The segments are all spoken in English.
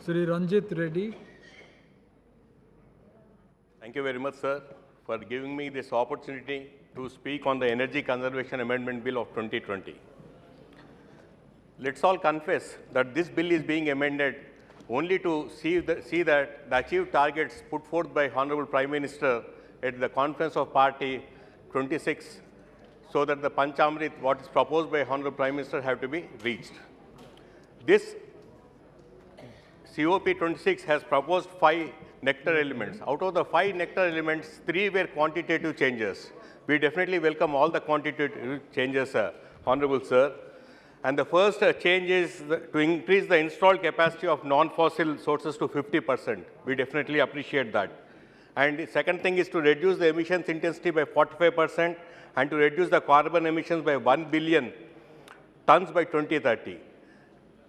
Sri Ranjit Reddy. Thank you very much, sir, for giving me this opportunity to speak on the Energy Conservation Amendment Bill of 2020. Let's all confess that this bill is being amended only to see that the achieved targets put forth by Honorable Prime Minister at the Conference of Party 26, so that the Panchamrit, what is proposed by Honorable Prime Minister, have to be reached. This COP 26 has proposed 5 nectar elements. Out of the 5 nectar elements, 3 were quantitative changes. We definitely welcome all the quantitative changes, Honorable Sir. And the first change is to increase the installed capacity of non-fossil sources to 50%. We definitely appreciate that. And the second thing is to reduce the emissions intensity by 45% and to reduce the carbon emissions by 1 billion tons by 2030.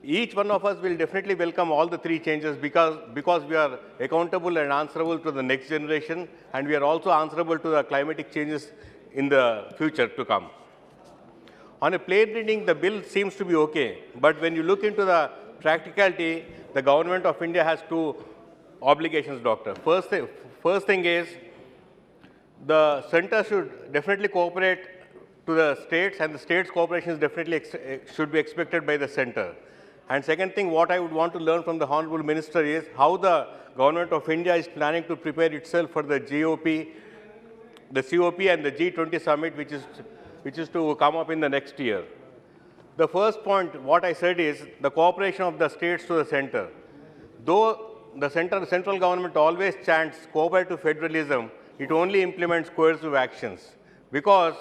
Each one of us will definitely welcome all the 3 changes because we are accountable and answerable to the next generation, and we are also answerable to the climatic changes in the future to come. On a plain reading, the bill seems to be okay, but when you look into the practicality, the government of India has 2 obligations, Doctor. First thing is, the center should definitely cooperate to the states, and the states' cooperation is definitely should be expected by the center. And second thing, what I would want to learn from the Honorable Minister is how the Government of India is planning to prepare itself for the COP and the G20 summit, which is to come up in the next year. The first point, what I said is the cooperation of the states to the center. Though the central government always chants cooperative federalism, it only implements coercive actions, because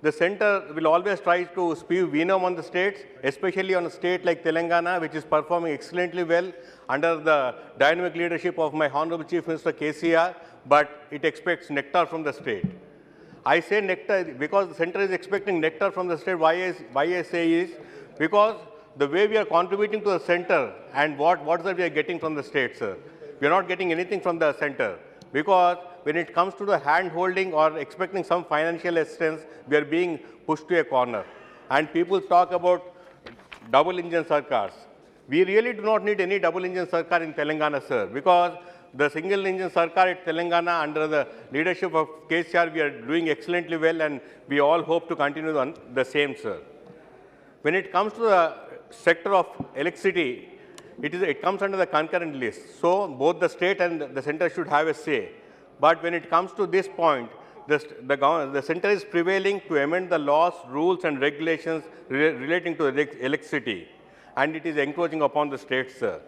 the center will always try to spew venom on the states, especially on a state like Telangana, which is performing excellently well under the dynamic leadership of my Honorable Chief Minister KCR, but it expects nectar from the state. I say nectar because the center is expecting nectar from the state. Why I say is because the way we are contributing to the center and what is that we are getting from the state, sir? We are not getting anything from the center, because when it comes to the hand-holding or expecting some financial assistance, we are being pushed to a corner. And people talk about double-engine sarkars. We really do not need any double-engine sarkar in Telangana, sir, because the single-engine sarkar at Telangana under the leadership of KCR, we are doing excellently well, and we all hope to continue on the same, sir. When it comes to the sector of electricity, it comes under the concurrent list. So both the state and the center should have a say. But when it comes to this point, the center is prevailing to amend the laws, rules, and regulations relating to electricity, and it is encroaching upon the states, sir.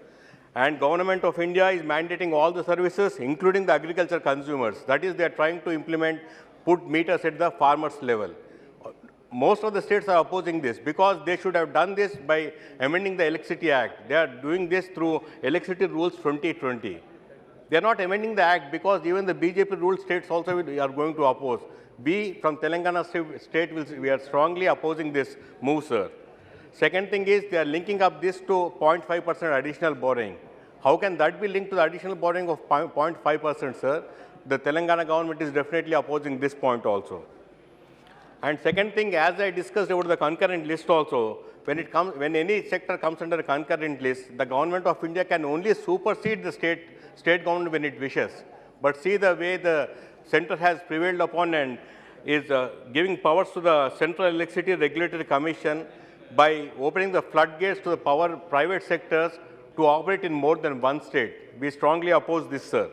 And Government of India is mandating all the services, including the agriculture consumers. That is, they are trying to put meters at the farmers' level. Most of the states are opposing this because they should have done this by amending the Electricity Act. They are doing this through Electricity Rules 2020. They are not amending the Act because even the BJP ruled states also are going to oppose. We from Telangana state, we are strongly opposing this move, sir. Second thing is they are linking up this to 0.5% additional borrowing. How can that be linked to the additional borrowing of 0.5%, sir? The Telangana government is definitely opposing this point also. And second thing, as I discussed about the concurrent list also, when any sector comes under a concurrent list, the Government of India can only supersede the state government when it wishes. But see the way the center has prevailed upon and is giving powers to the Central Electricity Regulatory Commission by opening the floodgates to the private sectors to operate in more than one state. We strongly oppose this, sir.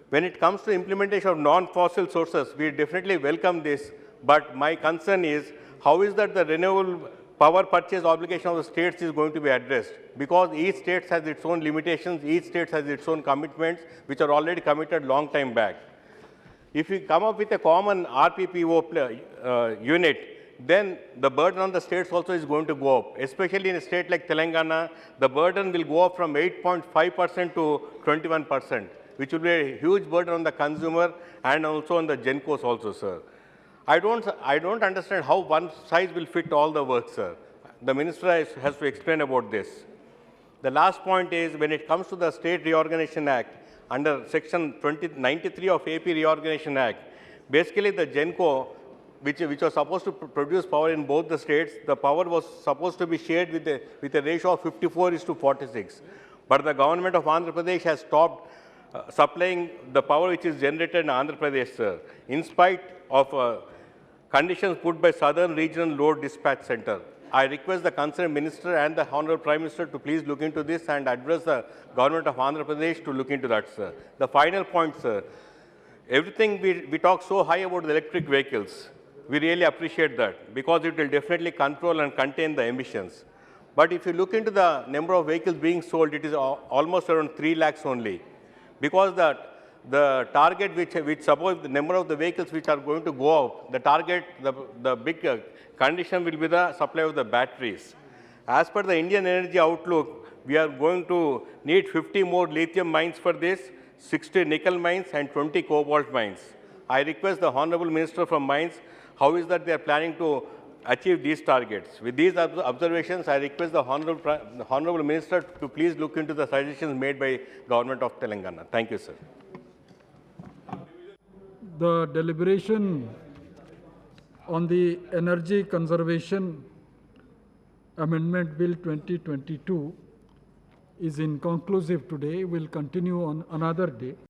When it comes to implementation of non-fossil sources, we definitely welcome this. But my concern is, how is that the renewable power purchase obligation of the states is going to be addressed? Because each state has its own limitations, each state has its own commitments, which are already committed long time back. If we come up with a common RPPO unit, then the burden on the states also is going to go up. Especially in a state like Telangana, the burden will go up from 8.5% to 21%, which will be a huge burden on the consumer and also on the GENCOs also, sir. I don't understand how one size will fit all the work, sir. The minister has to explain about this. The last point is, when it comes to the State Reorganization Act, under Section 93 of AP Reorganization Act, basically the GENCO, which was supposed to produce power in both the states, the power was supposed to be shared with a ratio of 54:46. But the government of Andhra Pradesh has stopped supplying the power which is generated in Andhra Pradesh, sir, in spite of conditions put by Southern Regional Load Dispatch Center. I request the concerned minister and the Honorable Prime Minister to please look into this and address the government of Andhra Pradesh to look into that, sir. The final point, sir. Everything we talk so high about the electric vehicles. We really appreciate that because it will definitely control and contain the emissions. But if you look into the number of vehicles being sold, it is almost around 3 lakhs only. Because the target which suppose the number of the vehicles which are going to go up, the target, the big condition will be the supply of the batteries. As per the Indian Energy Outlook, we are going to need 50 more lithium mines for this, 60 nickel mines and 20 cobalt mines. I request the Honorable Minister from Mines, how is that they are planning to achieve these targets? With these observations, I request the Honorable Minister to please look into the suggestions made by Government of Telangana. Thank you, sir. The deliberation on the Energy Conservation Amendment Bill 2022 is inconclusive today. Will continue on another day.